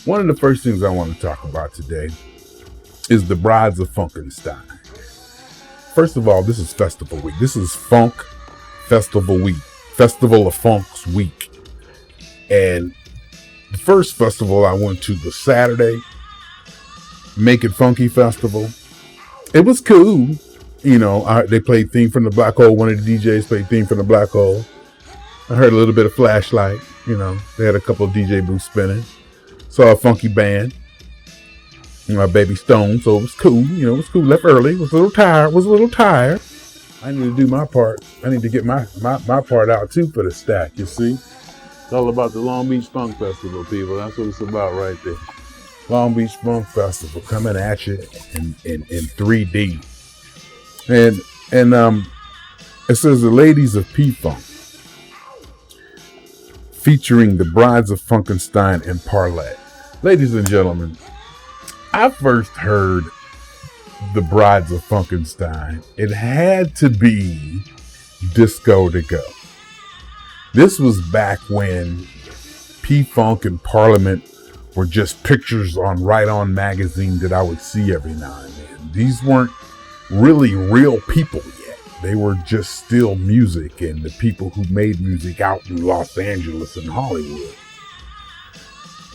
One of the first things I want to talk about today is the Brides of Funkenstein. First of all, this is Festival Week. This is Funk Festival Week. Festival of Funk's Week. And the first festival I went to was Saturday, Make It Funky Festival. It was cool. You know, they played Theme from the Black Hole. One of the DJs played Theme from the Black Hole. I heard a little bit of Flashlight. You know, they had a couple of DJ booths spinning. Saw a funky band. My Baby Stone, so it was cool. You know, it was cool. Left early. Was a little tired. I need to do my part. I need to get my part out too for the stack, you see. It's all about the Long Beach Funk Festival, people. That's what it's about right there. Long Beach Funk Festival coming at you in 3D. And it says the Ladies of P-Funk, featuring the Brides of Funkenstein and Parlette. Ladies and gentlemen, I first heard the Brides of Funkenstein. It had to be Disco to Go. This was back when P-Funk and Parliament were just pictures on Right On magazine that I would see every now and then. These weren't really real people yet. They were just still music and the people who made music out in Los Angeles and Hollywood.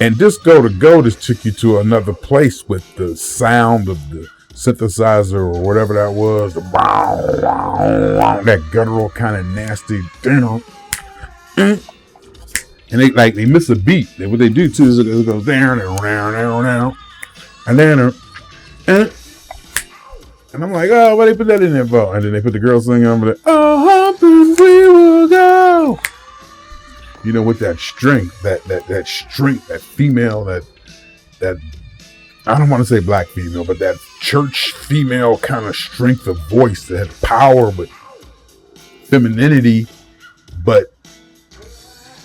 And Disco to Go just took you to another place with the sound of the synthesizer or whatever that was, that guttural kind of nasty, and they miss a beat. What they do too is it goes down and then and I'm like, oh, why they put that in there for? And then they put the girl singing over there, oh, humping we will go. You know, with that strength, that strength, that female, that I don't want to say black female, but that church female kind of strength of voice that had power, but femininity, but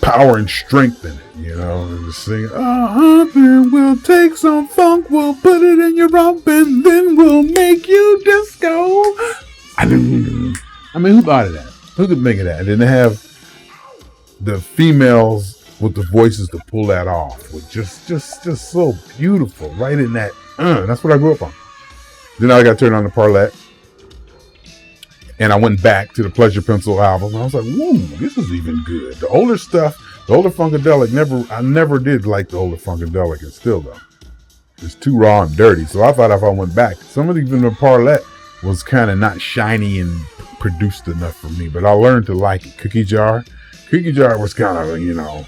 power and strength in it, you know, and just singing, humping, we'll take some funk, we'll put it in your rump, and then we'll make you disco. I mean, who thought of that? Who could think of that? And then they have the females with the voices to pull that off, with just so beautiful, right in that. That's what I grew up on. Then I got turned on to Parlette, and I went back to the Pleasure Pencil album. And I was like, whoa, this is even good. The older stuff, the older Funkadelic, I never did like the older Funkadelic, and still though, it's too raw and dirty. So I thought if I went back, some of even the Parlette was kind of not shiny and produced enough for me, but I learned to like it. Cookie Jar was kind of, you know,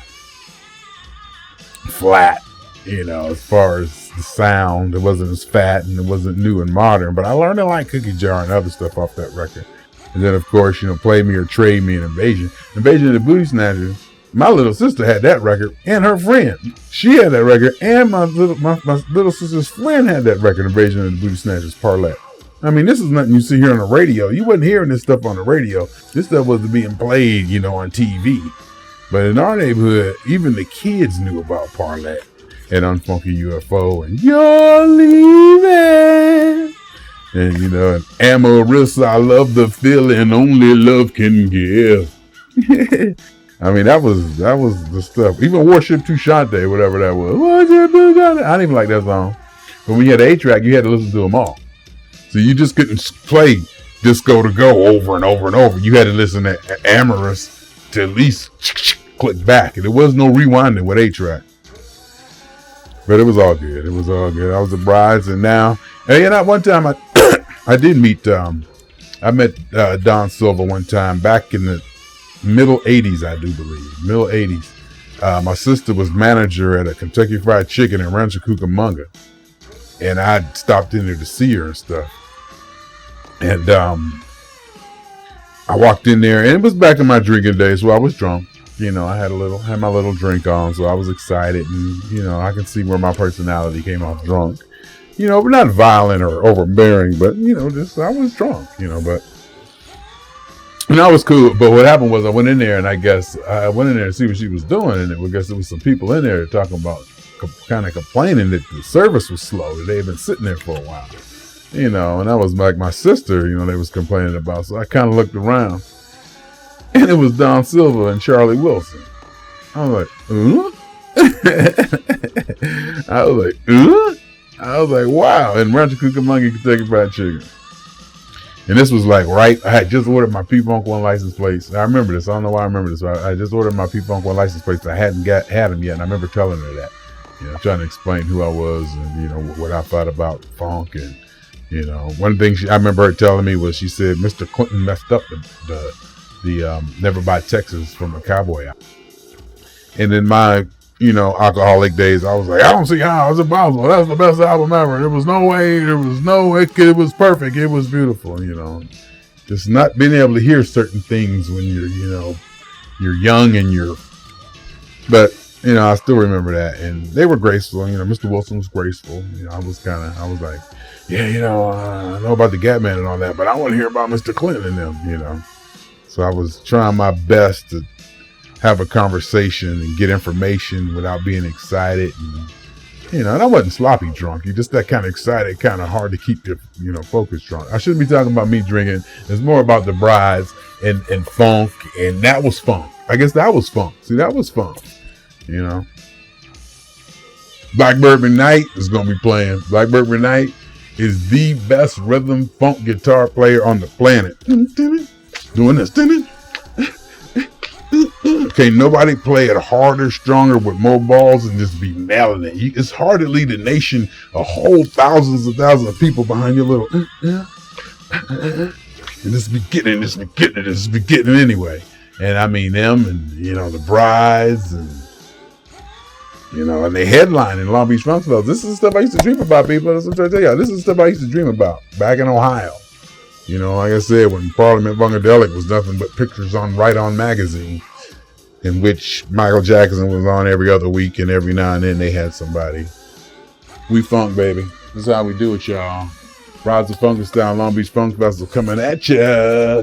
flat, you know, as far as the sound. It wasn't as fat and it wasn't new and modern, but I learned to like Cookie Jar and other stuff off that record. And then, of course, you know, Play Me or Trade Me and Invasion of the Booty Snatchers. My little sister had that record, and her friend, she had that record, and my little sister's friend had that record, Invasion of the Booty Snatchers, Parlette. I mean, this is nothing you see here on the radio. You wasn't hearing this stuff on the radio. This stuff was being played, you know, on TV. But in our neighborhood, even the kids knew about Parlette and Unfunky UFO and You're Leaving. And, you know, and Amarissa, I love the feeling only love can give. I mean, that was the stuff. Even Worship Tushante, whatever that was. Worship Tushante. I didn't even like that song. But when you had an 8-track, you had to listen to them all. So you just couldn't play Disco to Go over and over and over. You had to listen to Amorous to at least click back. And there was no rewinding with 8-track. But it was all good. It was all good. I was the Brides, and now, and you know, one time I did meet, I met Don Silva one time back in the middle 80s, I do believe. Middle 80s. My sister was manager at a Kentucky Fried Chicken in Rancho Cucamonga. And I stopped in there to see her and stuff. And I walked in there, and it was back in my drinking days, so I was drunk. You know, I had my little drink on, so I was excited, and you know, I can see where my personality came off drunk. You know, but not violent or overbearing, but you know, just I was drunk. You know, but and I was cool. But what happened was I went in there, and I guess I went in there to see what she was doing, and I guess there was some people in there talking about, kind of complaining that the service was slow, that they had been sitting there for a while. You know, and that was like my sister, you know, they was complaining about. So I kind of looked around, and it was Don Silva and Charlie Wilson. I was like, I was like, I was like, wow. And Rancho Cucamonga, Kentucky Fried Chicken. And this was like I had just ordered my P-Funk 1 license plates. I remember this. I don't know why I remember this. I just ordered my P-Funk 1 license plates. I hadn't had them yet. And I remember telling her that, trying to explain who I was and, what I thought about funk. And, one thing I remember her telling me was she said, Mr. Clinton messed up the Never Buy Texas from a cowboy album. And in my, alcoholic days, I was like, I don't see how it's impossible. That's the best album ever. There was no way. It was perfect. It was beautiful. Just not being able to hear certain things when you're young and but I still remember that. And they were graceful. Mr. Wilson was graceful. I was like, yeah, I know about the Gap Man and all that, but I want to hear about Mr. Clinton and them, So I was trying my best to have a conversation and get information without being excited. And I wasn't sloppy drunk. You're just that kind of excited, kind of hard to keep your, focus drunk. I shouldn't be talking about me drinking. It's more about the brides and funk. And that was funk. I guess that was funk. See, that was funk, Blackbird McKnight is going to be playing. Blackbird McKnight is the best rhythm funk guitar player on the planet. Doing this. Okay, nobody play it harder, stronger, with more balls and just be nailing it. It's hard to lead a nation, a whole thousands of people behind your little and just be getting it anyway. And I mean them and the brides and and they headline in Long Beach Funkfest. This is the stuff I used to dream about, people. That's what I'm trying to tell y'all. This is the stuff I used to dream about back in Ohio. Like I said, when Parliament Funkadelic was nothing but pictures on Right On magazine, in which Michael Jackson was on every other week, and every now and then they had somebody. We funk, baby. This is how we do it, y'all. Rise of Funkstyle, Long Beach Funk Festival coming at ya.